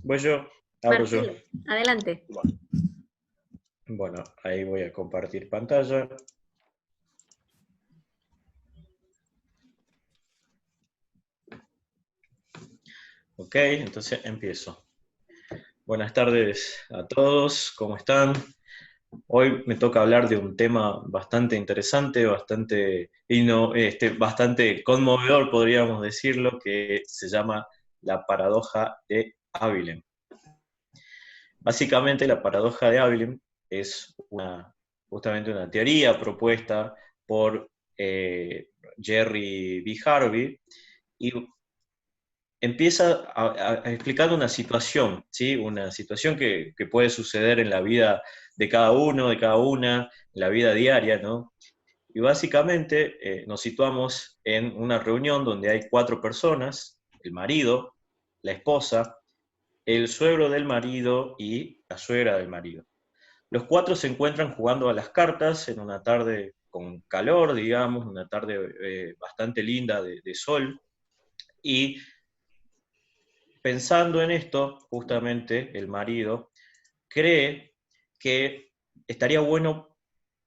Voy yo, abro yo. Marcelo, adelante. Bueno, ahí voy a compartir pantalla. Ok, entonces empiezo. Buenas tardes a todos, ¿cómo están? Hoy me toca hablar de un tema bastante interesante, bastante conmovedor, podríamos decirlo, que se llama la paradoja de Abilene. Básicamente, la paradoja de Abilene es justamente una teoría propuesta por Jerry B. Harvey y empieza a explicar una situación, ¿sí? Una situación que puede suceder en la vida de cada uno, de cada una, en la vida diaria, ¿no? Y básicamente nos situamos en una reunión donde hay 4 personas, el marido, la esposa, el suegro del marido y la suegra del marido. Los 4 se encuentran jugando a las cartas en una tarde con calor, digamos, una tarde bastante linda de sol, y pensando en esto, justamente el marido cree que estaría bueno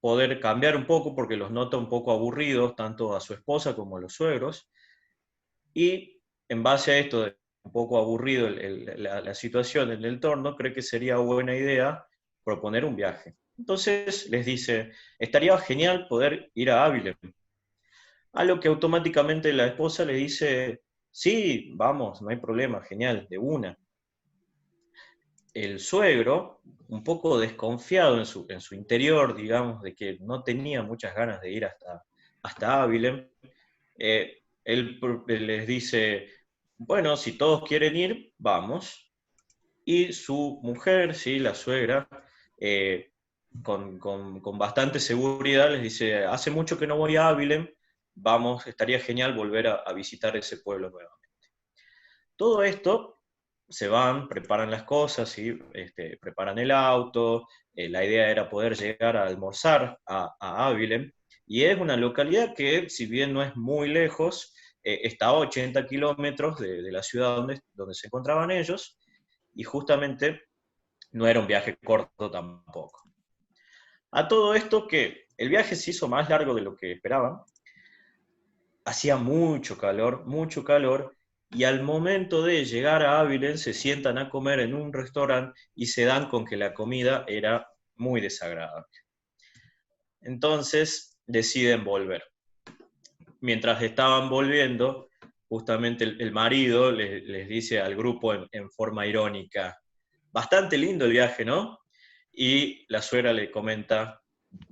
poder cambiar un poco porque los nota un poco aburridos, tanto a su esposa como a los suegros, y en base a esto, de un poco aburrido la situación en el entorno, cree que sería buena idea proponer un viaje. Entonces les dice, estaría genial poder ir a Ávila. A lo que automáticamente la esposa le dice, sí, vamos, no hay problema, genial, de una. El suegro, un poco desconfiado en su interior, digamos, de que no tenía muchas ganas de ir hasta Ávila, él les dice, bueno, si todos quieren ir, vamos. Y su mujer, ¿sí? La suegra, eh, con bastante seguridad les dice, hace mucho que no voy a Ávila, vamos, estaría genial volver a visitar ese pueblo nuevamente. Todo esto se van, preparan las cosas, ¿sí? Preparan el auto, la idea era poder llegar a almorzar a Ávila, y es una localidad que, si bien no es muy lejos, está a 80 kilómetros de la ciudad donde se encontraban ellos, y justamente no era un viaje corto tampoco. A todo esto que el viaje se hizo más largo de lo que esperaban, hacía mucho calor, y al momento de llegar a Ávila se sientan a comer en un restaurante y se dan con que la comida era muy desagradable. Entonces deciden volver. Mientras estaban volviendo, justamente el marido les dice al grupo en forma irónica, bastante lindo el viaje, ¿no? Y la suegra le comenta,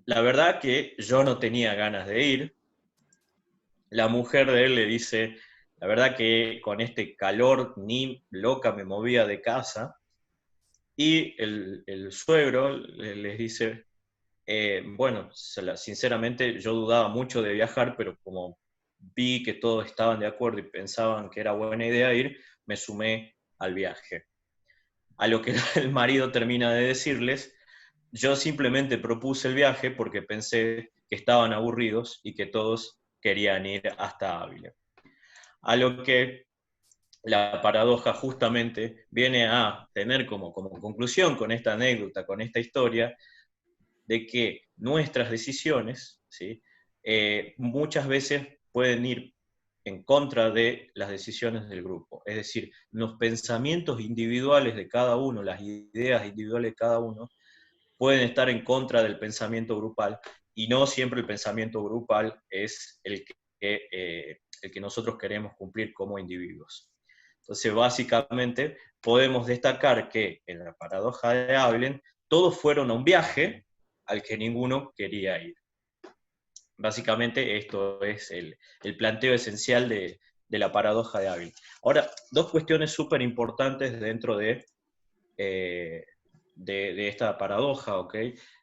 la verdad que yo no tenía ganas de ir. La mujer de él le dice, la verdad que con este calor ni loca me movía de casa. Y el suegro les dice, bueno, sinceramente yo dudaba mucho de viajar, pero como vi que todos estaban de acuerdo y pensaban que era buena idea ir, me sumé al viaje. A lo que el marido termina de decirles, yo simplemente propuse el viaje porque pensé que estaban aburridos y que todos querían ir hasta Ávila. A lo que la paradoja justamente viene a tener como conclusión con esta anécdota, con esta historia, de que nuestras decisiones, ¿sí? Muchas veces pueden ir en contra de las decisiones del grupo. Es decir, los pensamientos individuales de cada uno, las ideas individuales de cada uno, pueden estar en contra del pensamiento grupal, y no siempre el pensamiento grupal es el que nosotros queremos cumplir como individuos. Entonces, básicamente, podemos destacar que en la paradoja de Abilene, todos fueron a un viaje al que ninguno quería ir. Básicamente, esto es el planteo esencial de la paradoja de Abilene. Ahora, dos cuestiones súper importantes dentro eh, de esta paradoja, ¿ok?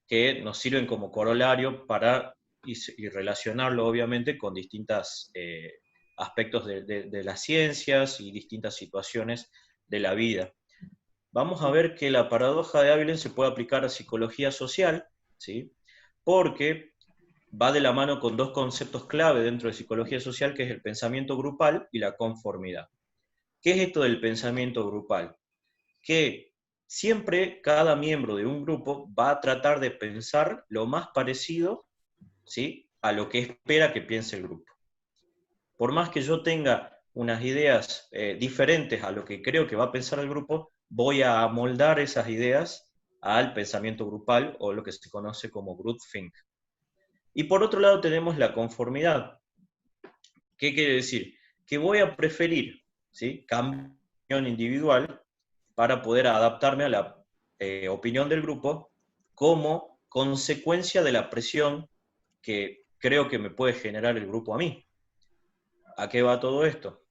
Que nos sirven como corolario para y relacionarlo, obviamente, con distintos aspectos de las ciencias y distintas situaciones de la vida. Vamos a ver que la paradoja de Abilene se puede aplicar a psicología social, ¿sí? Porque va de la mano con dos conceptos clave dentro de psicología social, que es el pensamiento grupal y la conformidad. ¿Qué es esto del pensamiento grupal? que siempre cada miembro de un grupo va a tratar de pensar lo más parecido, ¿sí?, a lo que espera que piense el grupo. Por más que yo tenga unas ideas diferentes a lo que creo que va a pensar el grupo, voy a amoldar esas ideas al pensamiento grupal, o lo que se conoce como groupthink. Y por otro lado tenemos la conformidad. ¿Qué quiere decir? Que voy a preferir, ¿sí?, cambio individual para poder adaptarme a la opinión del grupo como consecuencia de la presión que creo que me puede generar el grupo a mí. ¿A qué va todo esto?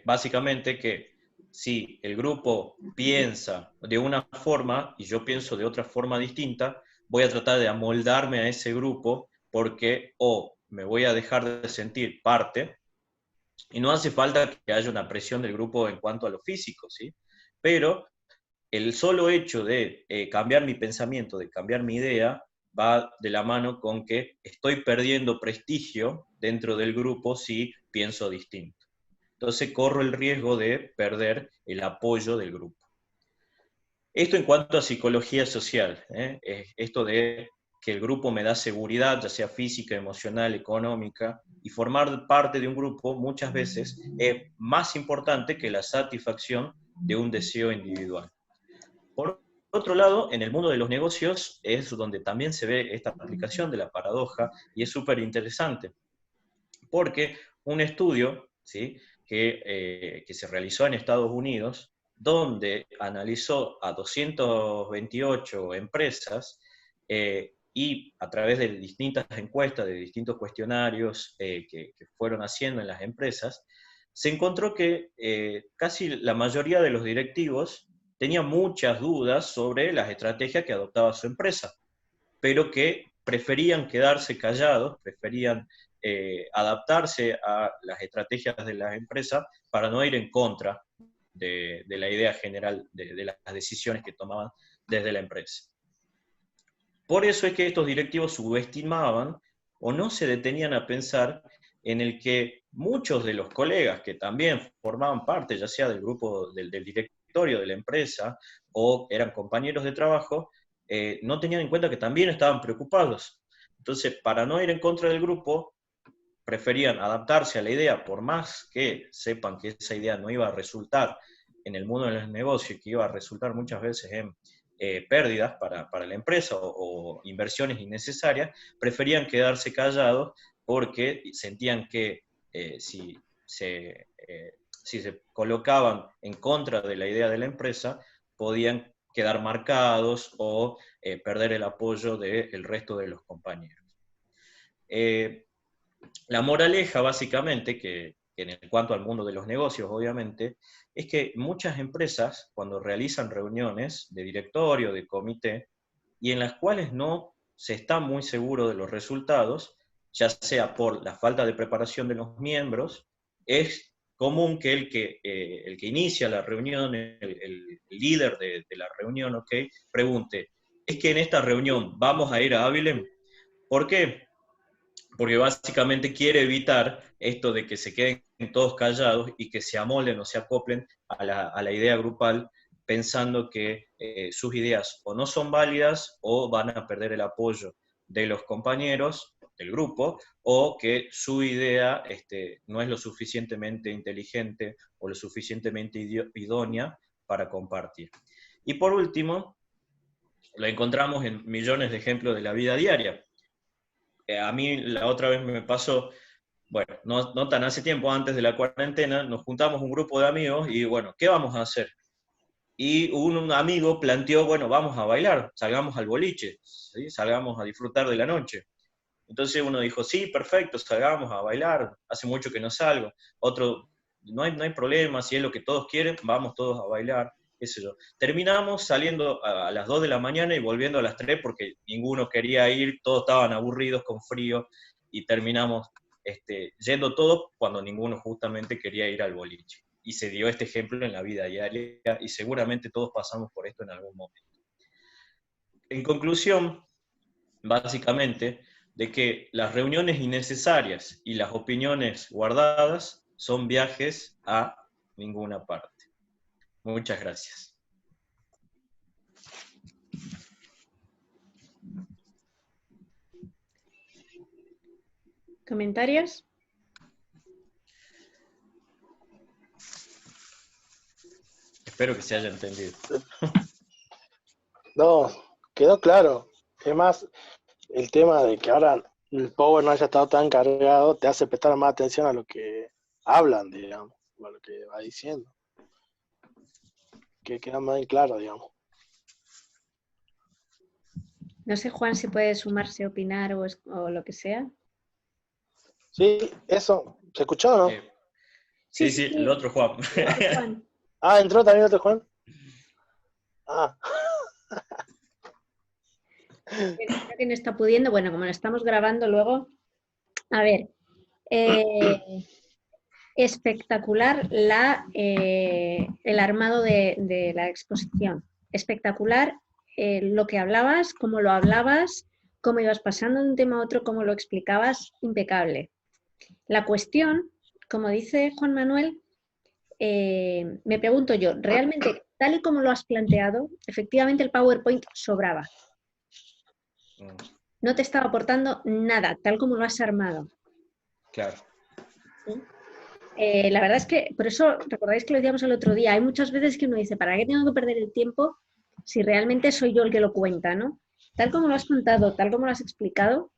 Básicamente que si el grupo piensa de una forma y yo pienso de otra forma distinta, voy a tratar de amoldarme a ese grupo porque me voy a dejar de sentir parte, y no hace falta que haya una presión del grupo en cuanto a lo físico, ¿sí? Pero el solo hecho de cambiar mi pensamiento, de cambiar mi idea, va de la mano con que estoy perdiendo prestigio dentro del grupo si pienso distinto. Entonces corro el riesgo de perder el apoyo del grupo. Esto en cuanto a psicología social, esto de que el grupo me da seguridad, ya sea física, emocional, económica, y formar parte de un grupo muchas veces es más importante que la satisfacción de un deseo individual. Por otro lado, en el mundo de los negocios es donde también se ve esta aplicación de la paradoja, y es súper interesante, porque un estudio, ¿sí?, que se realizó en Estados Unidos, donde analizó a 228 empresas y a través de distintas encuestas, de distintos cuestionarios que fueron haciendo en las empresas, se encontró que casi la mayoría de los directivos tenían muchas dudas sobre las estrategias que adoptaba su empresa, pero que preferían quedarse callados, preferían adaptarse a las estrategias de las empresas para no ir en contra de la idea general de las decisiones que tomaban desde la empresa. Por eso es que estos directivos subestimaban o no se detenían a pensar en el que muchos de los colegas que también formaban parte, ya sea del grupo del directorio de la empresa o eran compañeros de trabajo, no tenían en cuenta que también estaban preocupados. Entonces, para no ir en contra del grupo, preferían adaptarse a la idea, por más que sepan que esa idea no iba a resultar en el mundo de los negocios, que iba a resultar muchas veces en pérdidas para la empresa o inversiones innecesarias, preferían quedarse callados porque sentían que si se colocaban en contra de la idea de la empresa, podían quedar marcados o perder el apoyo del resto de los compañeros. La moraleja, básicamente, que en cuanto al mundo de los negocios, obviamente, es que muchas empresas, cuando realizan reuniones de directorio, de comité, y en las cuales no se está muy seguro de los resultados, ya sea por la falta de preparación de los miembros, es común que el que inicia la reunión, el líder de la reunión, ¿okay?, pregunte, ¿es que en esta reunión vamos a ir a Abilene? ¿Por qué? Porque básicamente quiere evitar esto de que se queden todos callados y que se amolden o se acoplen a la idea grupal, pensando que sus ideas o no son válidas o van a perder el apoyo de los compañeros del grupo, o que su idea no es lo suficientemente inteligente o lo suficientemente idónea para compartir. Y por último, lo encontramos en millones de ejemplos de la vida diaria. A mí la otra vez me pasó, bueno, no tan hace tiempo, antes de la cuarentena, nos juntamos un grupo de amigos y bueno, ¿qué vamos a hacer? Y un amigo planteó, bueno, vamos a bailar, salgamos al boliche, ¿sí?, salgamos a disfrutar de la noche. Entonces uno dijo, sí, perfecto, salgamos a bailar, hace mucho que no salgo. Otro, no hay problema, si es lo que todos quieren, vamos todos a bailar, qué sé yo. Terminamos saliendo a las 2 de la mañana y volviendo a las 3 porque ninguno quería ir, todos estaban aburridos, con frío, y terminamos yendo todos cuando ninguno justamente quería ir al boliche. Y se dio este ejemplo en la vida diaria, y seguramente todos pasamos por esto en algún momento. En conclusión, básicamente, de que las reuniones innecesarias y las opiniones guardadas son viajes a ninguna parte. Muchas gracias. ¿Comentarios? Espero que se haya entendido. No, quedó claro. Es más, el tema de que ahora el Power no haya estado tan cargado te hace prestar más atención a lo que hablan, digamos, a lo que va diciendo. Que queda más en claro, digamos. No sé, Juan, si puede sumarse, opinar o lo que sea. Sí, eso. ¿Se escuchó o no? Sí, el otro Juan. El otro Juan. Ah, ¿entró también otro Juan? Ah. Creo que no está pudiendo. Bueno, como lo estamos grabando luego. A ver. Espectacular el armado de la exposición. Espectacular lo que hablabas, cómo lo hablabas, cómo ibas pasando de un tema a otro, cómo lo explicabas, impecable. La cuestión, como dice Juan Manuel, me pregunto yo, realmente, tal y como lo has planteado, efectivamente el PowerPoint sobraba. No te estaba aportando nada, tal como lo has armado. Claro. ¿Sí? La verdad es que, por eso, recordáis que lo decíamos el otro día, hay muchas veces que uno dice, ¿para qué tengo que perder el tiempo si realmente soy yo el que lo cuenta, ¿no? Tal como lo has contado, tal como lo has explicado,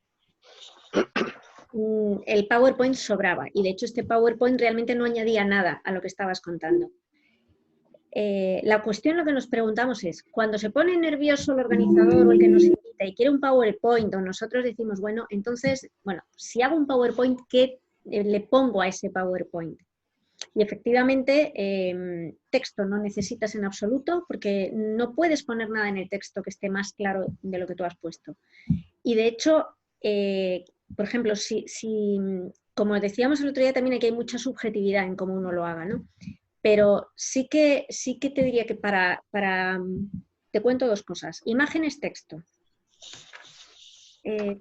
el PowerPoint sobraba. Y de hecho este PowerPoint realmente no añadía nada a lo que estabas contando. La cuestión, lo que nos preguntamos es, cuando se pone nervioso el organizador o el que nos invita y quiere un PowerPoint o nosotros decimos, bueno, entonces, bueno, si hago un PowerPoint, ¿qué le pongo a ese PowerPoint? Y efectivamente, texto no necesitas en absoluto porque no puedes poner nada en el texto que esté más claro de lo que tú has puesto. Y de hecho, por ejemplo, como decíamos el otro día, también aquí hay mucha subjetividad en cómo uno lo haga, ¿no? Pero sí que te diría que te cuento dos cosas. Imágenes, texto.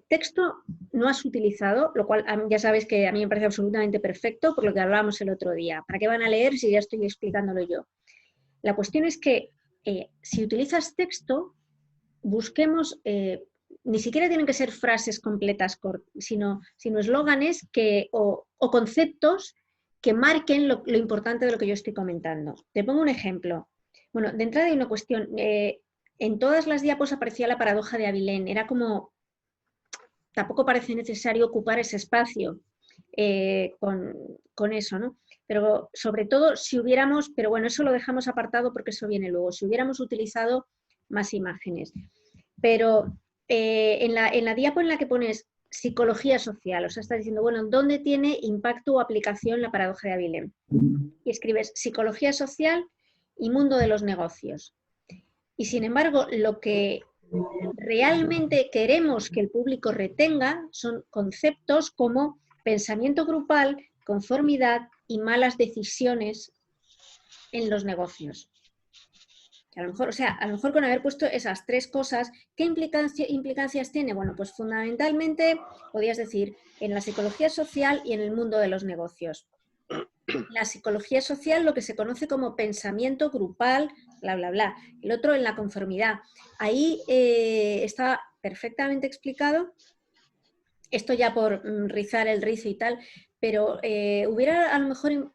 Texto no has utilizado, lo cual ya sabes que a mí me parece absolutamente perfecto por lo que hablábamos el otro día. ¿Para qué van a leer si ya estoy explicándolo yo? La cuestión es que si utilizas texto, busquemos, ni siquiera tienen que ser frases completas, sino eslóganes o conceptos que marquen lo importante de lo que yo estoy comentando. Te pongo un ejemplo. Bueno, de entrada hay una cuestión. En todas las diapos aparecía la paradoja de Avilén. Era como, tampoco parece necesario ocupar ese espacio con eso, ¿no? Pero sobre todo si hubiéramos, pero bueno, eso lo dejamos apartado porque eso viene luego, si hubiéramos utilizado más imágenes. Pero en la diapo en la que pones psicología social, o sea, estás diciendo, bueno, ¿dónde tiene impacto o aplicación la paradoja de Avilén? Y escribes psicología social y mundo de los negocios. Y sin embargo, lo que realmente queremos que el público retenga son conceptos como pensamiento grupal, conformidad y malas decisiones en los negocios. A lo mejor, o sea, a lo mejor con haber puesto esas tres cosas, ¿qué implicancias tiene? Bueno, pues fundamentalmente podrías decir en la psicología social y en el mundo de los negocios. La psicología social, lo que se conoce como pensamiento grupal, bla, bla, bla. El otro en la conformidad. Ahí está perfectamente explicado, esto ya por rizar el rizo y tal, pero hubiera a lo mejor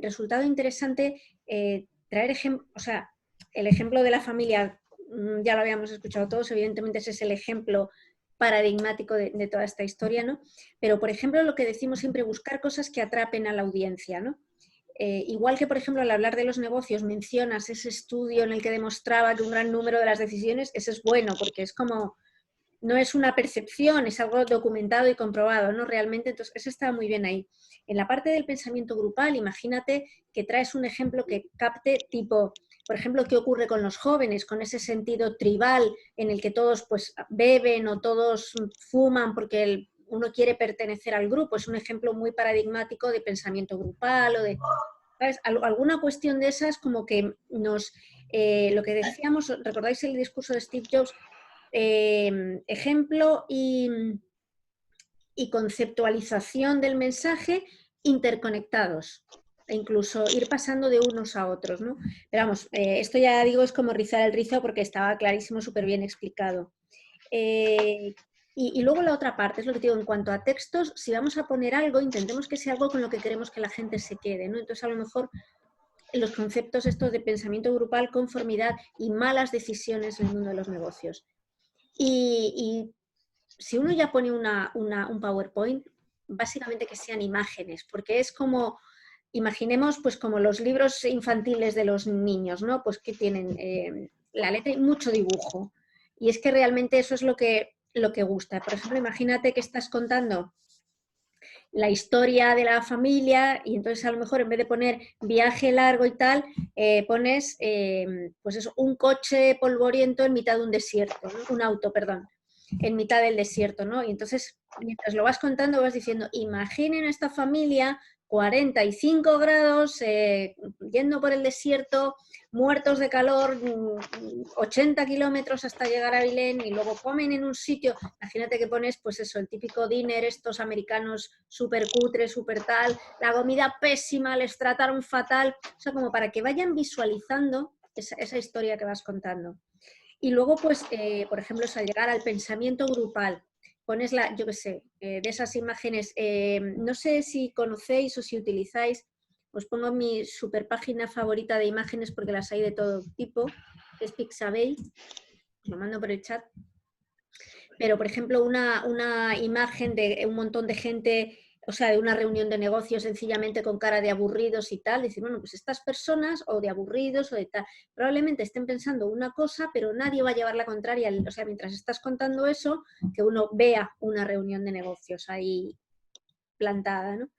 resultado interesante traer ejemplos, o sea, el ejemplo de la familia, ya lo habíamos escuchado todos, evidentemente ese es el ejemplo paradigmático de toda esta historia, ¿no? Pero, por ejemplo, lo que decimos siempre, buscar cosas que atrapen a la audiencia, ¿no? Igual que, por ejemplo, al hablar de los negocios mencionas ese estudio en el que demostraba que un gran número de las decisiones, eso es bueno, porque es como, no es una percepción, es algo documentado y comprobado, ¿no? Realmente, entonces, eso está muy bien ahí. En la parte del pensamiento grupal, imagínate que traes un ejemplo que capte tipo, por ejemplo, qué ocurre con los jóvenes, con ese sentido tribal en el que todos pues beben o todos fuman porque uno quiere pertenecer al grupo. Es un ejemplo muy paradigmático de pensamiento grupal o de, ¿sabes? Alguna cuestión de esas como que nos, lo que decíamos, ¿recordáis el discurso de Steve Jobs? Ejemplo y conceptualización del mensaje interconectados. e incluso ir pasando de unos a otros, ¿no? Pero vamos, esto ya digo es como rizar el rizo porque estaba clarísimo, súper bien explicado. Y luego la otra parte, es lo que digo, en cuanto a textos, si vamos a poner algo, intentemos que sea algo con lo que queremos que la gente se quede, ¿no? Entonces, a lo mejor los conceptos estos de pensamiento grupal, conformidad y malas decisiones en el mundo de los negocios. Y si uno ya pone un PowerPoint, básicamente que sean imágenes, porque es como, imaginemos pues como los libros infantiles de los niños, ¿no? Pues que tienen la letra y mucho dibujo. Y es que realmente eso es lo que gusta. Por ejemplo, imagínate que estás contando la historia de la familia y entonces a lo mejor en vez de poner viaje largo y tal, pones pues eso, un coche polvoriento en mitad de un desierto, ¿no? Un auto, perdón, en mitad del desierto, ¿no? Y entonces, mientras lo vas contando, vas diciendo, imaginen a esta familia 45 grados, yendo por el desierto, muertos de calor, 80 kilómetros hasta llegar a Belén y luego comen en un sitio. Imagínate que pones, pues eso, el típico diner, estos americanos súper cutres, súper tal, la comida pésima, les trataron fatal. O sea, como para que vayan visualizando esa historia que vas contando. Y luego, pues, por ejemplo, es al llegar al pensamiento grupal, pones yo qué sé, de esas imágenes, no sé si conocéis o si utilizáis, os pongo mi super página favorita de imágenes porque las hay de todo tipo, que es Pixabay, os lo mando por el chat. Pero, por ejemplo, una imagen de un montón de gente, o sea, de una reunión de negocios sencillamente con cara de aburridos y tal, decir, bueno, pues estas personas, o de aburridos, o de tal, probablemente estén pensando una cosa, pero nadie va a llevar la contraria. O sea, mientras estás contando eso, que uno vea una reunión de negocios ahí plantada, ¿no?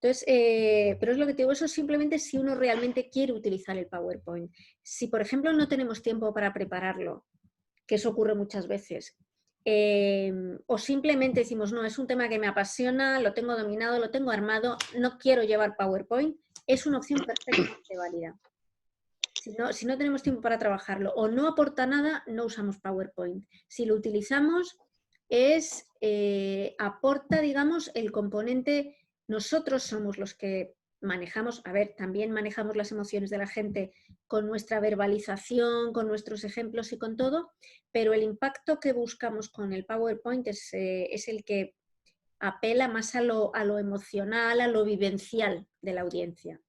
Entonces, pero es lo que te digo, eso simplemente si uno realmente quiere utilizar el PowerPoint. Si, por ejemplo, no tenemos tiempo para prepararlo, que eso ocurre muchas veces, o simplemente decimos, no, es un tema que me apasiona, lo tengo dominado, lo tengo armado, no quiero llevar PowerPoint, es una opción perfectamente válida. Si no tenemos tiempo para trabajarlo o no aporta nada, no usamos PowerPoint. Si lo utilizamos, aporta, digamos, el componente, nosotros somos los que manejamos, a ver, también manejamos las emociones de la gente con nuestra verbalización, con nuestros ejemplos y con todo, pero el impacto que buscamos con el PowerPoint es el que apela más a lo emocional, a lo vivencial de la audiencia.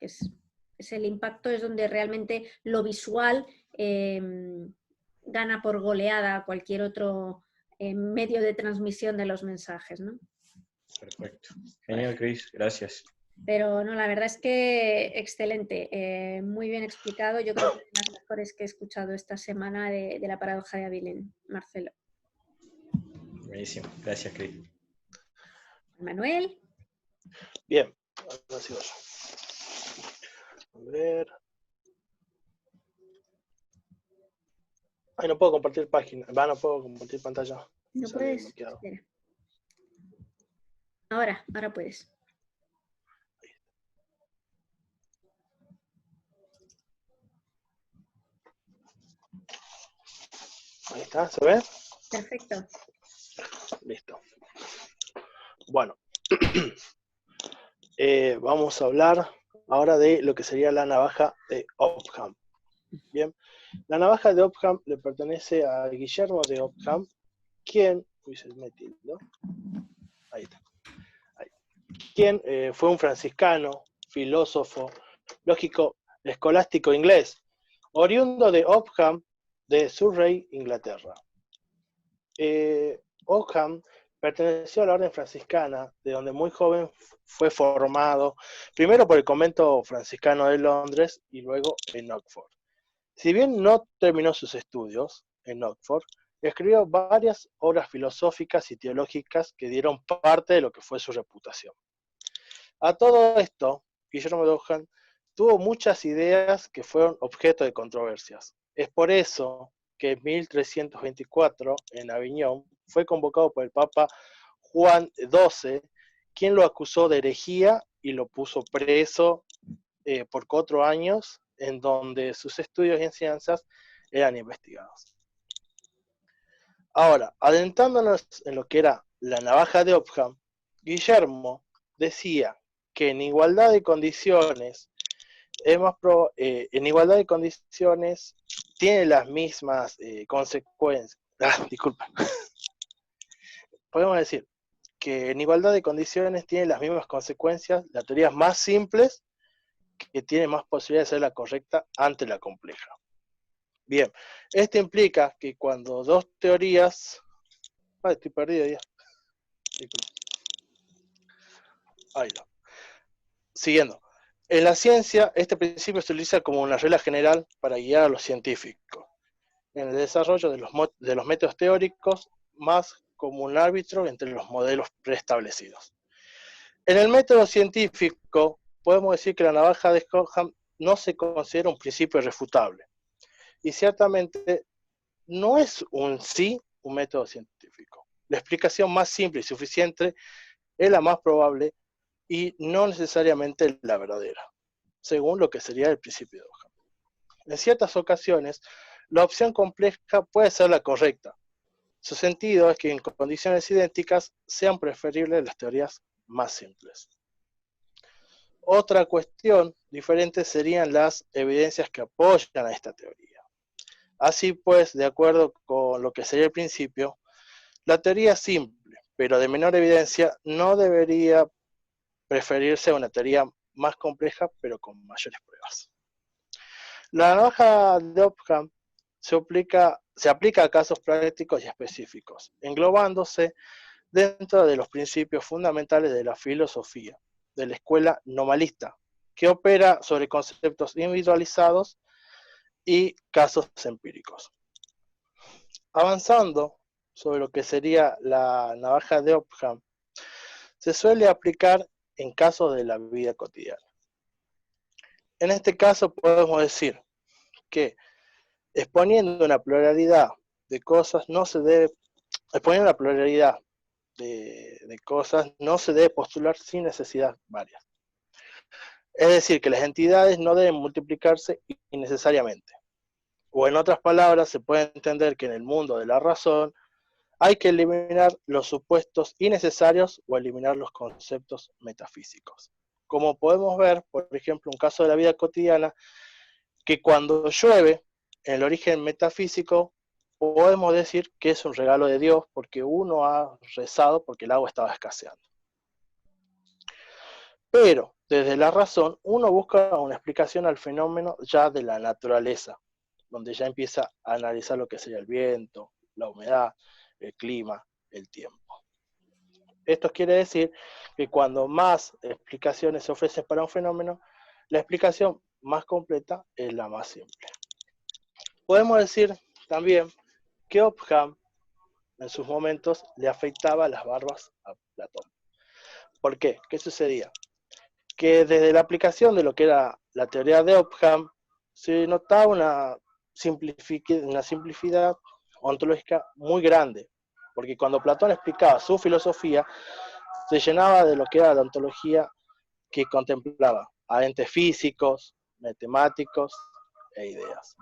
Es el impacto, es donde realmente lo visual gana por goleada a cualquier otro medio de transmisión de los mensajes, ¿no? Perfecto. Genial, Cris, gracias. Pero no, la verdad es que excelente, muy bien explicado. Yo creo que es de las mejores que he escuchado esta semana de la paradoja de Abilén, Marcelo. Buenísimo, gracias, Cris. Manuel. Bien, ahora sigo yo. A ver. Ay, no puedo compartir página. No puedo compartir pantalla. No puedes. Espera. Ahora puedes. Ahí está, ¿se ve? Perfecto. Listo. Bueno, vamos a hablar ahora de lo que sería la navaja de Occam. Bien, la navaja de Occam le pertenece a Guillermo de Occam, quien, ahí está, ahí, quien fue un franciscano, filósofo, lógico, escolástico inglés, oriundo de Occam, de Surrey, Inglaterra. Occam perteneció a la orden franciscana, de donde muy joven fue formado, primero por el convento franciscano de Londres y luego en Oxford. Si bien no terminó sus estudios en Oxford, escribió varias obras filosóficas y teológicas que dieron parte de lo que fue su reputación. A todo esto, Guillermo de Occam tuvo muchas ideas que fueron objeto de controversias. Es por eso que en 1324, en Aviñón, fue convocado por el Papa Juan XII, quien lo acusó de herejía y lo puso preso por 4 años, en donde sus estudios y enseñanzas eran investigados. Ahora, adentrándonos en lo que era la navaja de Occam, Guillermo decía que en igualdad de condiciones, en igualdad de condiciones tiene las mismas consecuencias. Disculpa. Podemos decir que en igualdad de condiciones tiene las mismas consecuencias las teorías más simples, que tienen más posibilidades de ser la correcta ante la compleja. Bien, esto implica que cuando dos teorías... Ay, estoy perdido ya. Disculpa. Ahí no. Siguiendo. En la ciencia, este principio se utiliza como una regla general para guiar a los científicos en el desarrollo de los métodos teóricos, más como un árbitro entre los modelos preestablecidos. En el método científico, podemos decir que la navaja de Ockham no se considera un principio irrefutable. Y ciertamente no es un método científico. La explicación más simple y suficiente es la más probable y no necesariamente la verdadera, según lo que sería el principio de Ockham. En ciertas ocasiones, la opción compleja puede ser la correcta. Su sentido es que en condiciones idénticas sean preferibles las teorías más simples. Otra cuestión diferente serían las evidencias que apoyan a esta teoría. Así pues, de acuerdo con lo que sería el principio, la teoría simple, pero de menor evidencia, no debería preferirse a una teoría más compleja, pero con mayores pruebas. La navaja de Ockham se aplica a casos prácticos y específicos, englobándose dentro de los principios fundamentales de la filosofía, de la escuela nomalista, que opera sobre conceptos individualizados y casos empíricos. Avanzando sobre lo que sería la navaja de Ockham, se suele aplicar en casos de la vida cotidiana. En este caso podemos decir que exponiendo una pluralidad de cosas no se debe postular sin necesidad varias. Es decir, que las entidades no deben multiplicarse innecesariamente. O en otras palabras, se puede entender que en el mundo de la razón hay que eliminar los supuestos innecesarios o eliminar los conceptos metafísicos. Como podemos ver, por ejemplo, un caso de la vida cotidiana, que cuando llueve, en el origen metafísico, podemos decir que es un regalo de Dios porque uno ha rezado porque el agua estaba escaseando. Pero, desde la razón, uno busca una explicación al fenómeno ya de la naturaleza, donde ya empieza a analizar lo que sería el viento, la humedad, el clima, el tiempo. Esto quiere decir que cuando más explicaciones se ofrecen para un fenómeno, la explicación más completa es la más simple. Podemos decir también que Ockham en sus momentos le afeitaba las barbas a Platón. ¿Por qué? ¿Qué sucedía? Que desde la aplicación de lo que era la teoría de Ockham se notaba una simplicidad ontológica muy grande, porque cuando Platón explicaba su filosofía, se llenaba de lo que era la ontología que contemplaba a entes físicos, matemáticos e ideas.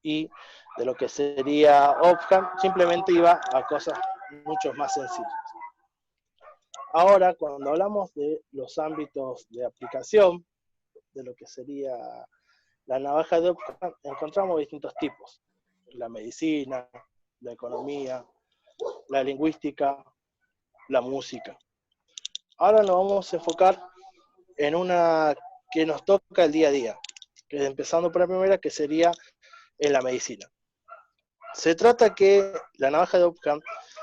Y de lo que sería Ockham simplemente iba a cosas mucho más sencillas. Ahora, cuando hablamos de los ámbitos de aplicación, de lo que sería la navaja de Ockham, encontramos distintos tipos. La medicina, la economía, la lingüística, la música. Ahora nos vamos a enfocar en una que nos toca el día a día, que empezando por la primera, que sería en la medicina. Se trata que la navaja de Ockham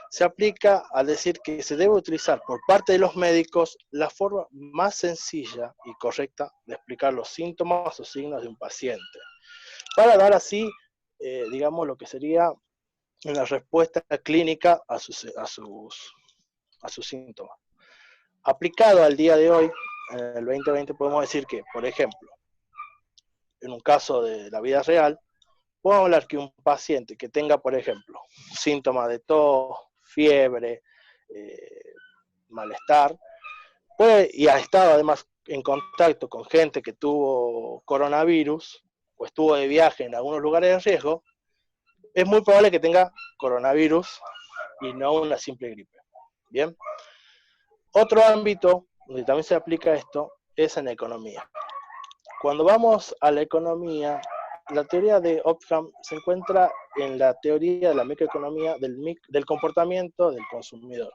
se aplica al decir que se debe utilizar por parte de los médicos la forma más sencilla y correcta de explicar los síntomas o signos de un paciente, para dar así, digamos, lo que sería una respuesta clínica a sus síntomas. Aplicado al día de hoy, en el 2020, podemos decir que, por ejemplo, en un caso de la vida real, podemos hablar que un paciente que tenga, por ejemplo, síntomas de tos, fiebre, malestar, y ha estado además en contacto con gente que tuvo coronavirus o estuvo de viaje en algunos lugares de riesgo, es muy probable que tenga coronavirus y no una simple gripe. Bien. Otro ámbito donde también se aplica esto, es en economía. Cuando vamos a la economía, la teoría de Occam se encuentra en la teoría de la microeconomía del comportamiento del consumidor,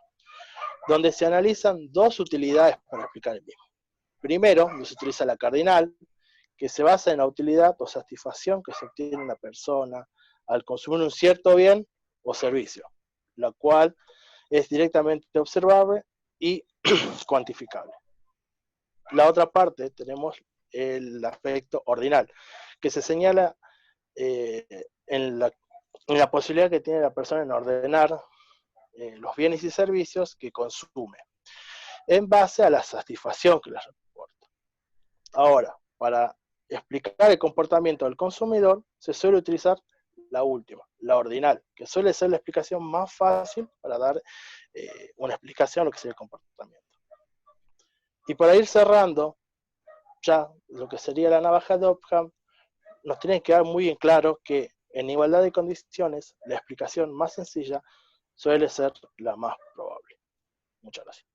donde se analizan dos utilidades para explicar el mismo. Primero, se utiliza la cardinal, que se basa en la utilidad o satisfacción que se obtiene en una persona al consumir un cierto bien o servicio, la cual es directamente observable y cuantificable. La otra parte tenemos el aspecto ordinal, que se señala en la posibilidad que tiene la persona en ordenar los bienes y servicios que consume, en base a la satisfacción que les reporta. Ahora, para explicar el comportamiento del consumidor, se suele utilizar la última, la ordinal, que suele ser la explicación más fácil para dar una explicación a lo que sería el comportamiento. Y para ir cerrando, ya lo que sería la navaja de Occam, nos tiene que quedar muy en claro que en igualdad de condiciones, la explicación más sencilla suele ser la más probable. Muchas gracias.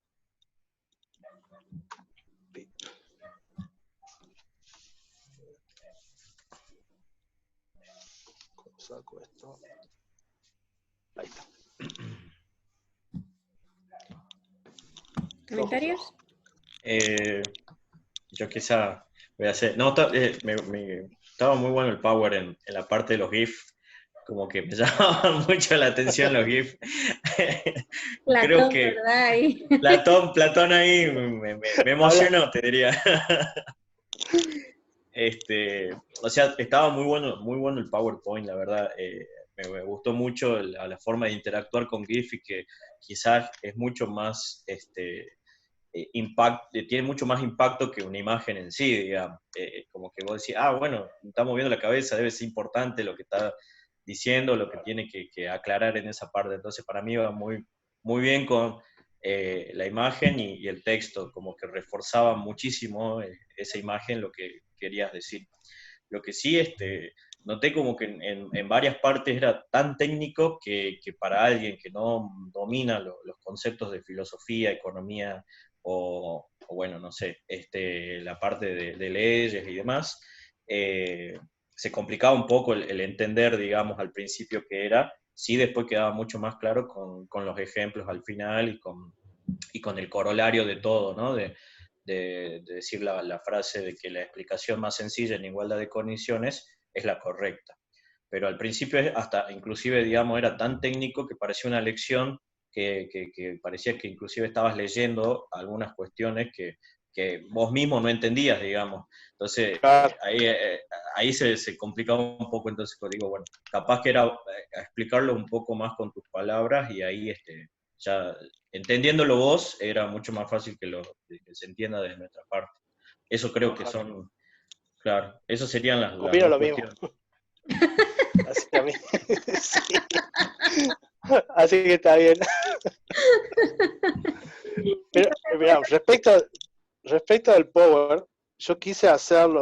¿Cómo saco esto? Ahí está. ¿Comentarios? Yo quizá voy a hacer... No, estaba muy bueno el Power en la parte de los GIFs, como que me llamaban mucho la atención los GIFs. Platón, Creo que ¿verdad? Ahí. Platón ahí me emocionó, te diría. O sea, estaba muy bueno el PowerPoint, la verdad. Me gustó mucho la forma de interactuar con GIF y que quizás es mucho más tiene mucho más impacto que una imagen en sí, digamos. Como que vos decís, bueno, está moviendo la cabeza, debe ser importante lo que está diciendo, lo que tiene que aclarar en esa parte. Entonces, para mí va muy, muy bien con la imagen y el texto, como que reforzaba muchísimo esa imagen lo que querías decir. Lo que sí, noté como que en varias partes era tan técnico que para alguien que no domina los conceptos de filosofía, economía o bueno, no sé, la parte de leyes y demás, se complicaba un poco el entender, digamos, al principio que era, sí después quedaba mucho más claro con los ejemplos al final y con el corolario de todo, ¿no? De decir la frase de que la explicación más sencilla en igualdad de condiciones es la correcta. Pero al principio hasta inclusive, digamos, era tan técnico que parecía una lección que parecía que inclusive estabas leyendo algunas cuestiones que vos mismo no entendías, digamos. Entonces, Claro. ahí se complicaba un poco, entonces digo, bueno, capaz que era explicarlo un poco más con tus palabras y ahí ya entendiéndolo vos era mucho más fácil que se entienda desde nuestra parte. Eso creo que son, claro, eso serían las Opino dos lo mismo. cuestiones. Así que a mí. Sí. Así que está bien. Pero, mirá, respecto al Power, yo quise hacerlo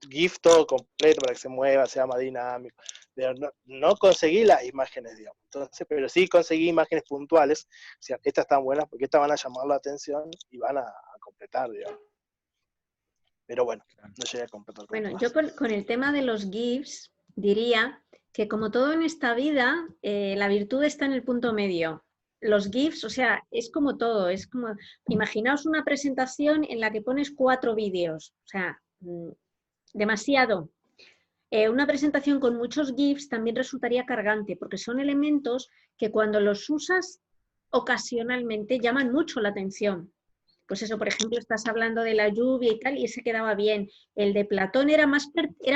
GIF todo completo para que se mueva, sea más dinámico. Pero no conseguí las imágenes, digamos. Entonces, pero sí conseguí imágenes puntuales. O sea, estas están buenas porque estas van a llamar la atención y van a completar, digamos. Pero bueno, no llegué a completar. Bueno, yo con el tema de los GIFs diría que como todo en esta vida, la virtud está en el punto medio. Los GIFs, o sea, es como todo, es como, imaginaos una presentación en la que pones 4 vídeos, o sea, demasiado. Una presentación con muchos GIFs también resultaría cargante, porque son elementos que cuando los usas ocasionalmente llaman mucho la atención. Pues eso, por ejemplo, estás hablando de la lluvia y tal, y ese quedaba bien. El de Platón era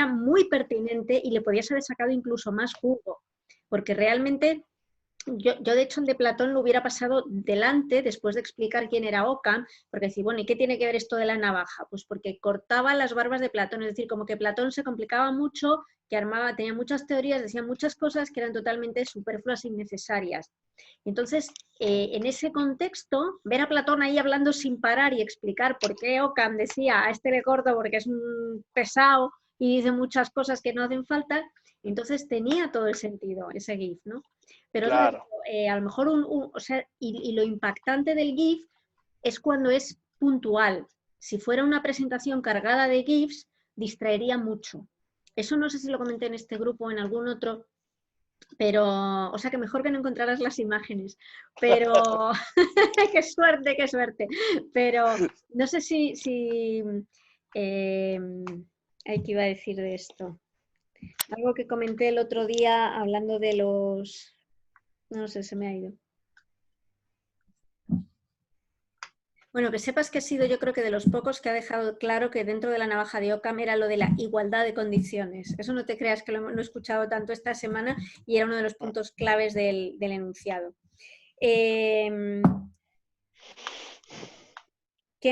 muy pertinente y le podías haber sacado incluso más jugo, porque realmente yo de hecho el de Platón lo hubiera pasado delante después de explicar quién era Occam, porque decir, bueno, ¿y qué tiene que ver esto de la navaja? Pues porque cortaba las barbas de Platón, es decir, como que Platón se complicaba mucho, que tenía muchas teorías, decía muchas cosas que eran totalmente superfluas e innecesarias. Entonces, en ese contexto, ver a Platón ahí hablando sin parar y explicar por qué Occam decía a este le corto porque es un pesado y dice muchas cosas que no hacen falta, entonces tenía todo el sentido ese GIF, ¿no? Pero Claro. a lo mejor, o sea, y lo impactante del GIF es cuando es puntual. Si fuera una presentación cargada de GIFs, distraería mucho. Eso no sé si lo comenté en este grupo o en algún otro, pero, o sea que mejor que no encontraras las imágenes, pero, qué suerte, qué suerte. Pero no sé si ¿qué iba a decir de esto? Algo que comenté el otro día hablando de los, no sé, se me ha ido. Bueno, que sepas que he sido yo creo que de los pocos que ha dejado claro que dentro de la navaja de Occam era lo de la igualdad de condiciones. Eso no te creas que lo he escuchado tanto esta semana y era uno de los puntos claves del enunciado. ¿Qué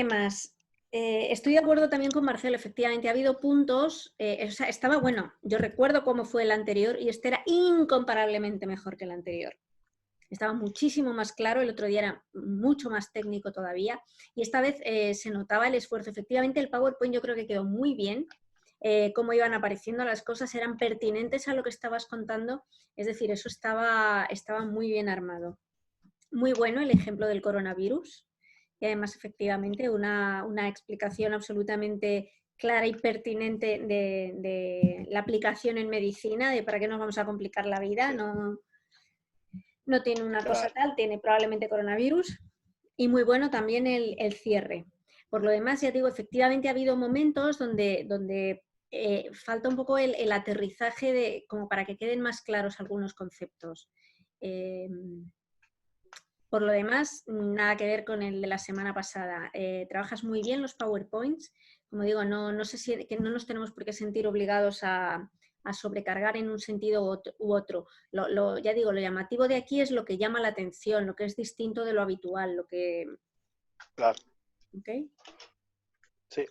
más? Estoy de acuerdo también con Marcelo, efectivamente ha habido puntos, o sea, estaba bueno, yo recuerdo cómo fue el anterior y este era incomparablemente mejor que el anterior. Estaba muchísimo más claro, el otro día era mucho más técnico todavía y esta vez se notaba el esfuerzo. Efectivamente el PowerPoint yo creo que quedó muy bien, cómo iban apareciendo las cosas, eran pertinentes a lo que estabas contando, es decir, eso estaba muy bien armado. Muy bueno el ejemplo del coronavirus y además efectivamente una explicación absolutamente clara y pertinente de la aplicación en medicina, de para qué nos vamos a complicar la vida, Sí. No tiene una cosa tal, tiene probablemente coronavirus. Y muy bueno también el cierre. Por lo demás, ya digo, efectivamente ha habido momentos donde falta un poco el aterrizaje como para que queden más claros algunos conceptos. Por lo demás, nada que ver con el de la semana pasada. Trabajas muy bien los PowerPoints. Como digo, no sé si que no nos tenemos por qué sentir obligados a sobrecargar en un sentido u otro. Ya digo, lo llamativo de aquí es lo que llama la atención, lo que es distinto de lo habitual, lo que... Claro. ¿Ok? Sí.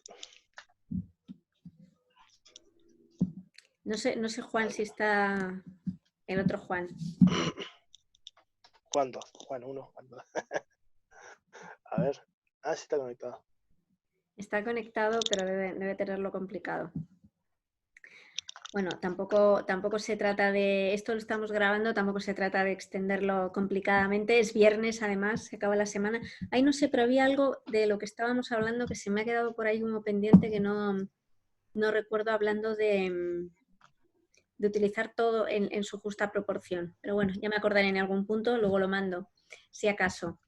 No sé, Juan, si está el otro Juan. ¿Cuándo? Juan, uno. A ver. Ah, sí está conectado. Está conectado, pero debe tenerlo complicado. Bueno, tampoco se trata de, esto lo estamos grabando, tampoco se trata de extenderlo complicadamente, es viernes además, se acaba la semana. Ahí no sé, pero había algo de lo que estábamos hablando que se me ha quedado por ahí como pendiente que no recuerdo, hablando de utilizar todo en su justa proporción. Pero bueno, ya me acordaré en algún punto, luego lo mando, si acaso.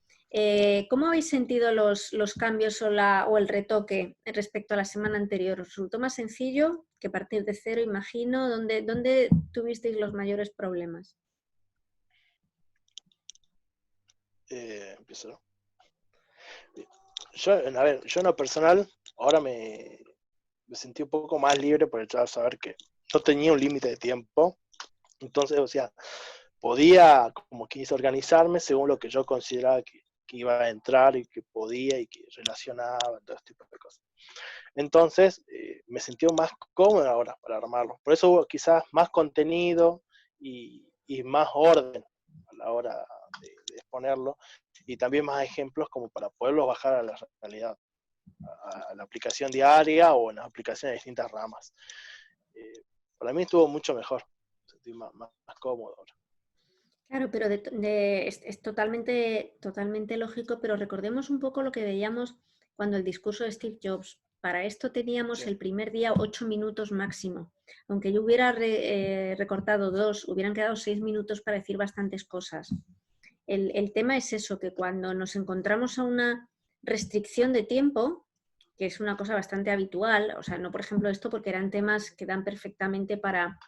¿Cómo habéis sentido los cambios o el retoque respecto a la semana anterior? ¿Os resultó más sencillo que partir de cero, imagino? ¿Dónde tuvisteis los mayores problemas? Empiezo. Yo en lo personal, ahora me sentí un poco más libre por el hecho de saber que no tenía un límite de tiempo. Entonces, o sea, podía, como quise, organizarme según lo que yo consideraba que iba a entrar y que podía y que relacionaba, todo este tipo de cosas. Entonces, me sentí más cómodo ahora para armarlo. Por eso hubo quizás más contenido y más orden a la hora de exponerlo, y también más ejemplos como para poderlo bajar a la realidad, a la aplicación diaria o en las aplicaciones de distintas ramas. Para mí estuvo mucho mejor, me sentí más cómodo ahora. Claro, pero es totalmente lógico, pero recordemos un poco lo que veíamos cuando el discurso de Steve Jobs. Para esto teníamos el primer día 8 minutos máximo. Aunque yo hubiera recortado 2, hubieran quedado 6 minutos para decir bastantes cosas. El tema es eso, que cuando nos encontramos a una restricción de tiempo, que es una cosa bastante habitual, o sea, no por ejemplo esto porque eran temas que dan perfectamente para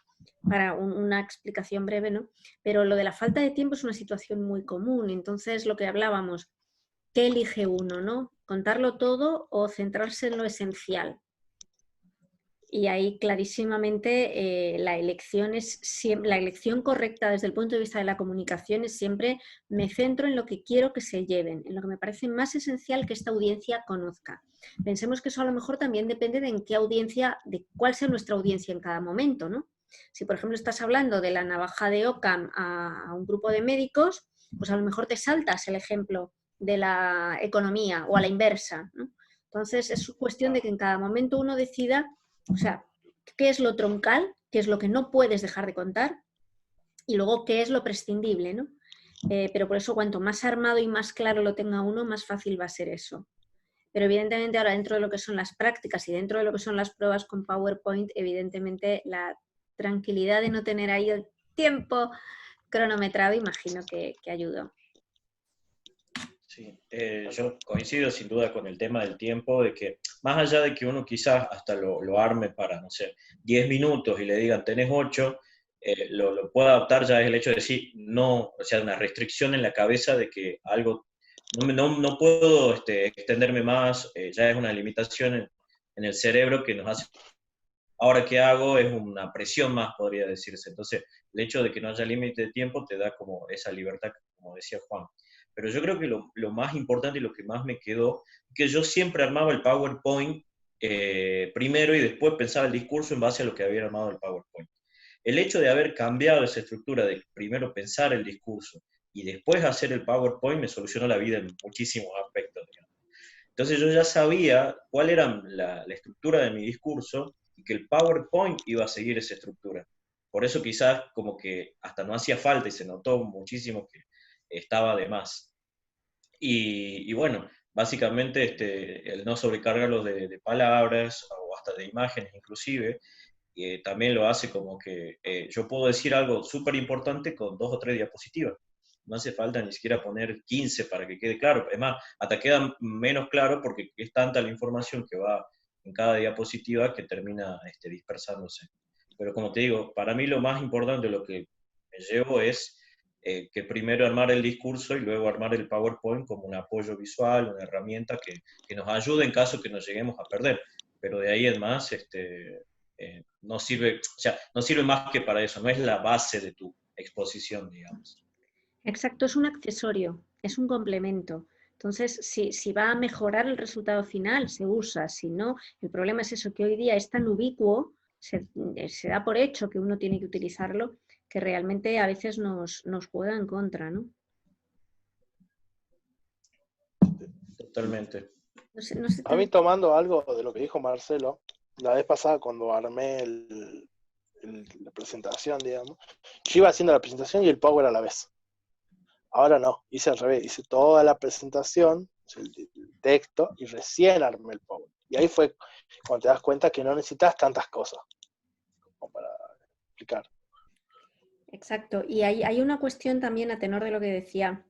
una explicación breve, ¿no? Pero lo de la falta de tiempo es una situación muy común. Entonces, lo que hablábamos, ¿qué elige uno, no? ¿Contarlo todo o centrarse en lo esencial? Y ahí clarísimamente la elección correcta desde el punto de vista de la comunicación es siempre me centro en lo que quiero que se lleven, en lo que me parece más esencial que esta audiencia conozca. Pensemos que eso a lo mejor también depende de en qué audiencia, de cuál sea nuestra audiencia en cada momento, ¿no? Si por ejemplo estás hablando de la navaja de Occam a un grupo de médicos, pues a lo mejor te saltas el ejemplo de la economía o a la inversa, ¿no? Entonces es cuestión de que en cada momento uno decida, o sea, qué es lo troncal, qué es lo que no puedes dejar de contar y luego qué es lo prescindible, ¿no? Pero por eso cuanto más armado y más claro lo tenga uno, más fácil va a ser eso. pero evidentemente ahora dentro de lo que son las prácticas y dentro de lo que son las pruebas con PowerPoint, evidentemente la tranquilidad de no tener ahí el tiempo cronometrado, imagino que ayudó. Sí, yo coincido sin duda con el tema del tiempo, de que más allá de que uno quizás hasta lo arme para, no sé, 10 minutos y le digan tenés 8, lo pueda adaptar ya es el hecho de decir no, o sea, una restricción en la cabeza de que algo, no puedo extenderme más, ya es una limitación en el cerebro que nos hace. Ahora, ¿qué hago? Es una presión más, podría decirse. Entonces, el hecho de que no haya límite de tiempo te da como esa libertad, como decía Juan. Pero yo creo que lo más importante y lo que más me quedó, que yo siempre armaba el PowerPoint primero y después pensaba el discurso en base a lo que había armado el PowerPoint. El hecho de haber cambiado esa estructura de primero pensar el discurso y después hacer el PowerPoint me solucionó la vida en muchísimos aspectos, digamos. Entonces yo ya sabía cuál era la estructura de mi discurso y que el PowerPoint iba a seguir esa estructura. Por eso quizás como que hasta no hacía falta y se notó muchísimo que estaba de más. Y bueno, básicamente el no sobrecargarlos de palabras o hasta de imágenes inclusive, también lo hace como que yo puedo decir algo súper importante con 2 o 3 diapositivas. No hace falta ni siquiera poner 15 para que quede claro. Es más, hasta queda menos claro porque es tanta la información que va en cada diapositiva que termina dispersándose. Pero como te digo, para mí lo más importante, lo que me llevo es que primero armar el discurso y luego armar el PowerPoint como un apoyo visual, una herramienta que nos ayude en caso que nos lleguemos a perder. Pero de ahí en más, no sirve, o sea, no sirve más que para eso, no es la base de tu exposición, digamos. Exacto, es un accesorio, es un complemento. Entonces, si va a mejorar el resultado final, se usa. Si no, el problema es eso, que hoy día es tan ubicuo, se da por hecho que uno tiene que utilizarlo, que realmente a veces nos juega en contra, ¿no? Totalmente. No sé A mí, tomando algo de lo que dijo Marcelo, la vez pasada cuando armé la presentación, digamos, yo iba haciendo la presentación y el Power a la vez. Ahora no, hice al revés, hice toda la presentación, el texto, y recién armé el Power. Y ahí fue cuando te das cuenta que no necesitas tantas cosas como para explicar. Exacto, y hay una cuestión también a tenor de lo que decía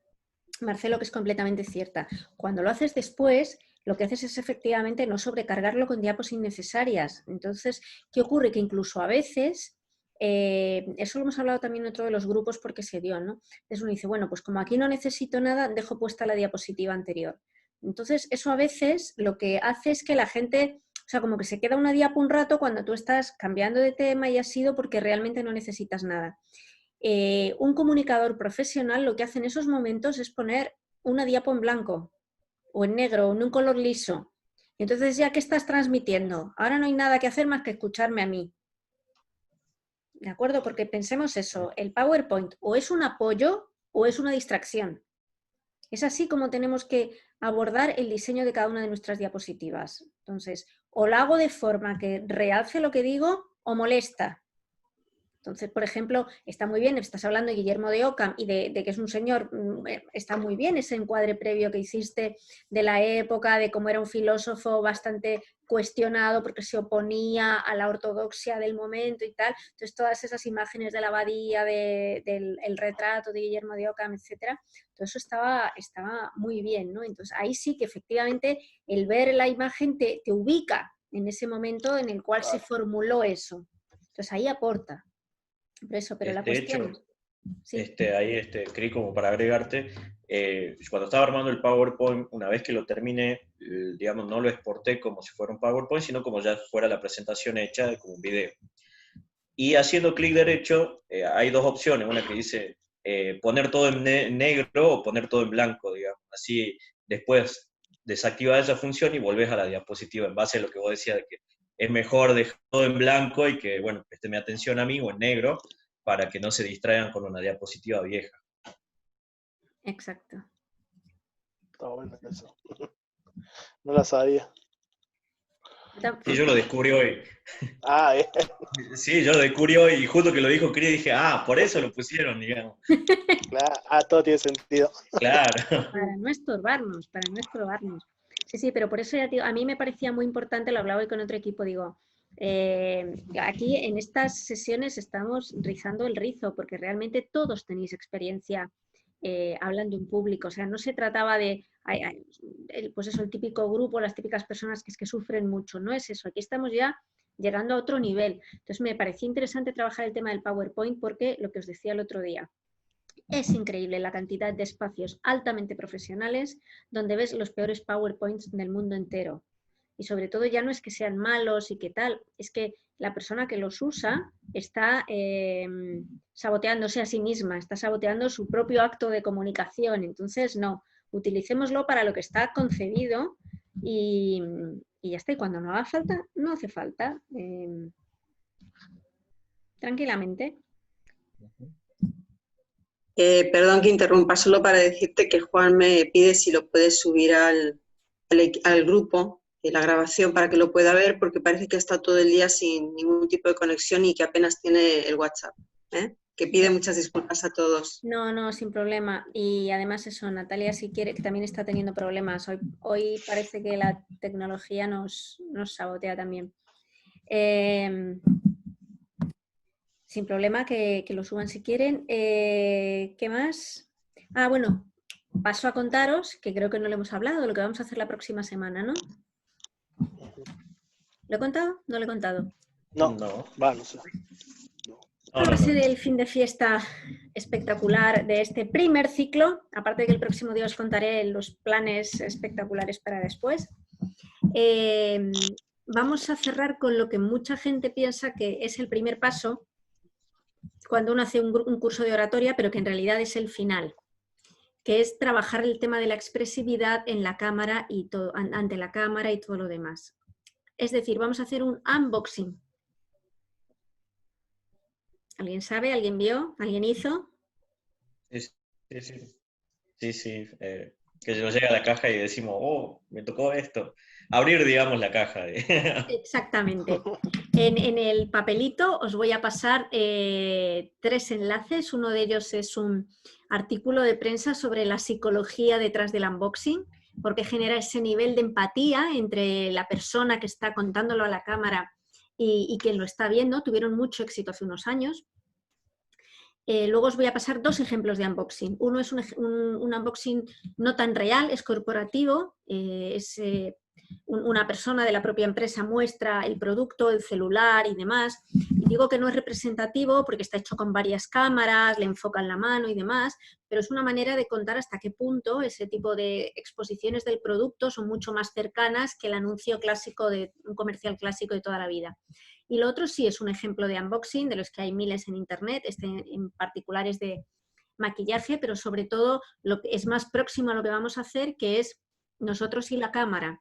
Marcelo, que es completamente cierta. Cuando lo haces después, lo que haces es efectivamente no sobrecargarlo con diapos innecesarias. Entonces, ¿qué ocurre? Que incluso a veces, eso lo hemos hablado también en otro de los grupos porque se dio, ¿no? Entonces uno dice, bueno, pues como aquí no necesito nada, dejo puesta la diapositiva anterior. Entonces, eso a veces lo que hace es que la gente, o sea, como que se queda una diapo un rato cuando tú estás cambiando de tema y ha sido porque realmente no necesitas nada. Un comunicador profesional lo que hace en esos momentos es poner una diapo en blanco o en negro o en un color liso. Y entonces, ¿ya qué estás transmitiendo? Ahora no hay nada que hacer más que escucharme a mí. ¿De acuerdo? Porque pensemos eso, el PowerPoint o es un apoyo o es una distracción. Es así como tenemos que abordar el diseño de cada una de nuestras diapositivas. Entonces, o lo hago de forma que realce lo que digo o molesta. Entonces, por ejemplo, está muy bien, estás hablando de Guillermo de Ockham y de que es un señor, está muy bien ese encuadre previo que hiciste de la época, de cómo era un filósofo bastante cuestionado porque se oponía a la ortodoxia del momento y tal. Entonces, todas esas imágenes de la abadía, del retrato de Guillermo de Ockham, etcétera, todo eso estaba muy bien, ¿no? Entonces, ahí sí que efectivamente el ver la imagen te ubica en ese momento en el cual se formuló eso. Entonces, ahí aporta. Por eso, pero la De cuestión... hecho, Sí. ahí, Cris, como para agregarte, cuando estaba armando el PowerPoint, una vez que lo terminé, digamos, no lo exporté como si fuera un PowerPoint, sino como ya fuera la presentación hecha, como un video. Y haciendo clic derecho, hay 2 opciones, una que dice poner todo en negro o poner todo en blanco, digamos. Así después desactivas esa función y volvés a la diapositiva, en base a lo que vos decías, de que es mejor dejar todo en blanco y que, bueno, preste mi atención a mí o en negro, para que no se distraigan con una diapositiva vieja. Exacto. Está bueno eso. No la sabía. Sí, yo lo descubrí hoy. Ah, Sí, yo lo descubrí hoy y justo que lo dijo Cris dije, por eso lo pusieron, digamos. todo tiene sentido. Claro. Para no estorbarnos, para no estorbarnos. Sí, sí, pero por eso ya, tío, a mí me parecía muy importante, lo hablaba hoy con otro equipo, digo, aquí en estas sesiones estamos rizando el rizo, porque realmente todos tenéis experiencia hablando en público, o sea, no se trataba de, pues eso, el típico grupo, las típicas personas que es que sufren mucho, no es eso, aquí estamos ya llegando a otro nivel. Entonces me parecía interesante trabajar el tema del PowerPoint porque lo que os decía el otro día, es increíble la cantidad de espacios altamente profesionales donde ves los peores PowerPoints del mundo entero. Y sobre todo ya no es que sean malos y qué tal, es que la persona que los usa está saboteándose a sí misma, está saboteando su propio acto de comunicación. Entonces, no, utilicémoslo para lo que está concebido y ya está. Y cuando no haga falta, no hace falta. Tranquilamente. Perdón que interrumpa, solo para decirte que Juan me pide si lo puedes subir al grupo, la grabación, para que lo pueda ver, porque parece que está todo el día sin ningún tipo de conexión y que apenas tiene el WhatsApp. Que pide muchas disculpas a todos. No, no, sin problema. Y además eso, Natalia, si quiere, que también está teniendo problemas. Hoy parece que la tecnología nos sabotea también. Sin problema, que lo suban si quieren. ¿Qué más? Ah, bueno, paso a contaros, que creo que no lo hemos hablado, lo que vamos a hacer la próxima semana, ¿no? ¿Lo he contado? No lo he contado. No, va, no sé. Va a ser el fin de fiesta espectacular de este primer ciclo, aparte de que el próximo día os contaré los planes espectaculares para después. Vamos a cerrar con lo que mucha gente piensa que es el primer paso cuando uno hace un curso de oratoria, pero que en realidad es el final, que es trabajar el tema de la expresividad en la cámara y todo, ante la cámara y todo lo demás. Es decir, vamos a hacer un unboxing. ¿Alguien sabe? ¿Alguien vio? ¿Alguien hizo? Sí. Que nos llega a la caja y decimos, oh, me tocó esto. Abrir, digamos, la caja. Exactamente. En el papelito os voy a pasar 3 enlaces. Uno de ellos es un artículo de prensa sobre la psicología detrás del unboxing, porque genera ese nivel de empatía entre la persona que está contándolo a la cámara y quien lo está viendo. Tuvieron mucho éxito hace unos años. Luego os voy a pasar 2 ejemplos de unboxing. Uno es un unboxing no tan real, es corporativo, una persona de la propia empresa muestra el producto, el celular y demás. Y digo que no es representativo porque está hecho con varias cámaras, le enfocan la mano y demás, pero es una manera de contar hasta qué punto ese tipo de exposiciones del producto son mucho más cercanas que el anuncio clásico de un comercial clásico de toda la vida. Y lo otro sí es un ejemplo de unboxing, de los que hay miles en internet, en particular es de maquillaje, pero sobre todo lo que es más próximo a lo que vamos a hacer, que es nosotros y la cámara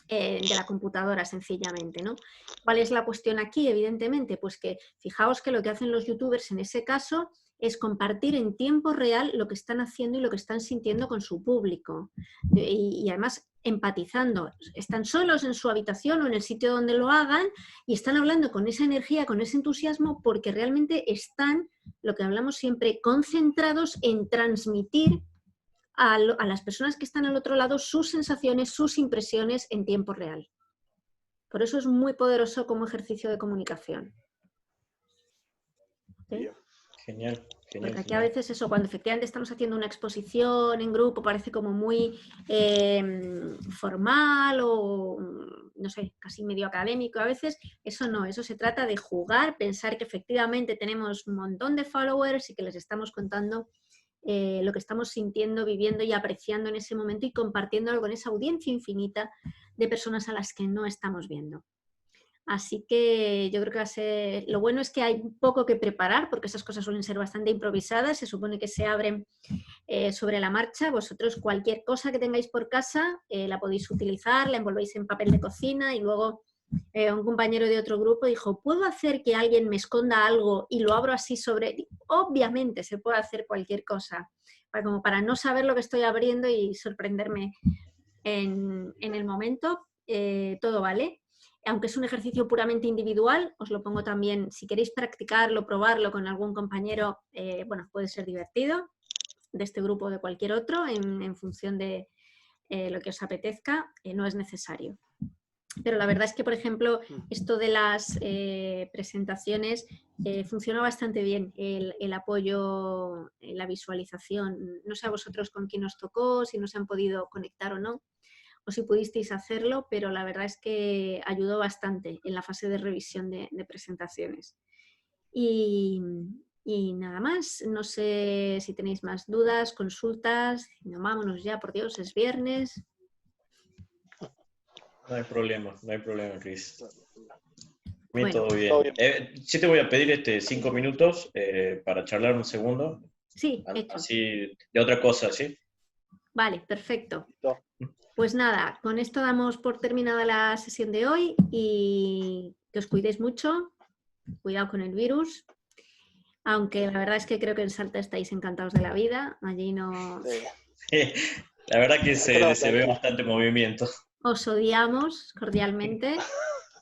de la computadora, sencillamente, ¿no? ¿Cuál es la cuestión aquí? Evidentemente, pues que fijaos que lo que hacen los youtubers en ese caso es compartir en tiempo real lo que están haciendo y lo que están sintiendo con su público. Y además empatizando. Están solos en su habitación o en el sitio donde lo hagan y están hablando con esa energía, con ese entusiasmo, porque realmente están, lo que hablamos siempre, concentrados en transmitir a las personas que están al otro lado sus sensaciones, sus impresiones en tiempo real. Por eso es muy poderoso como ejercicio de comunicación. ¿Sí? Genial. Porque aquí a veces eso, cuando efectivamente estamos haciendo una exposición en grupo, parece como muy formal o, no sé, casi medio académico. A veces eso no, eso se trata de jugar, pensar que efectivamente tenemos un montón de followers y que les estamos contando lo que estamos sintiendo, viviendo y apreciando en ese momento y compartiéndolo con esa audiencia infinita de personas a las que no estamos viendo. Así que yo creo que va a ser... Lo bueno es que hay poco que preparar, porque esas cosas suelen ser bastante improvisadas, se supone que se abren sobre la marcha. Vosotros cualquier cosa que tengáis por casa la podéis utilizar, la envolvéis en papel de cocina y luego un compañero de otro grupo dijo, ¿puedo hacer que alguien me esconda algo y lo abro así sobre...? Obviamente se puede hacer cualquier cosa, como para no saber lo que estoy abriendo y sorprenderme en el momento, todo vale. Aunque es un ejercicio puramente individual, os lo pongo también, si queréis practicarlo, probarlo con algún compañero, bueno, puede ser divertido, de este grupo o de cualquier otro, en función de lo que os apetezca, no es necesario. Pero la verdad es que, por ejemplo, esto de las presentaciones funciona bastante bien, el apoyo, la visualización. No sé a vosotros con quién os tocó, si no se han podido conectar o no, o si pudisteis hacerlo, pero la verdad es que ayudó bastante en la fase de revisión de presentaciones. Y nada más, no sé si tenéis más dudas, consultas. No, vámonos ya, por Dios, es viernes. No hay problema, Cris. Bueno, Todo bien. todo bien. Sí te voy a pedir 5 minutos para charlar un segundo. Sí, hecho. Así, de otra cosa, ¿sí? Vale, perfecto. No. Pues nada, con esto damos por terminada la sesión de hoy y que os cuidéis mucho. Cuidado con el virus. Aunque la verdad es que creo que en Salta estáis encantados de la vida. Allí no... Sí. La verdad que se ve bastante movimiento. Os odiamos cordialmente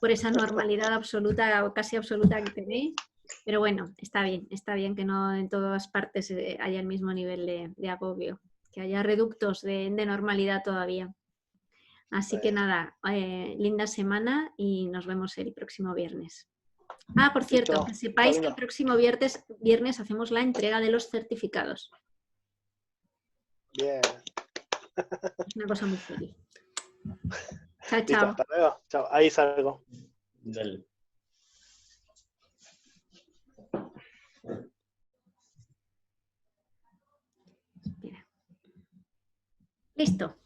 por esa normalidad absoluta o casi absoluta que tenéis. Pero bueno, está bien que no en todas partes haya el mismo nivel de agobio, que haya reductos de normalidad todavía. Así que nada, linda semana y nos vemos el próximo viernes. Ah, por cierto, Listo. que sepáis que el próximo viernes hacemos la entrega de los certificados. Bien. Es una cosa muy feliz. Chao, Listo, chao. hasta luego. Chao. Ahí salgo. Dale. Mira. Listo.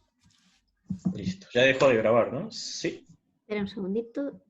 Listo. Ya dejó de grabar, ¿no? Sí. Espera un segundito.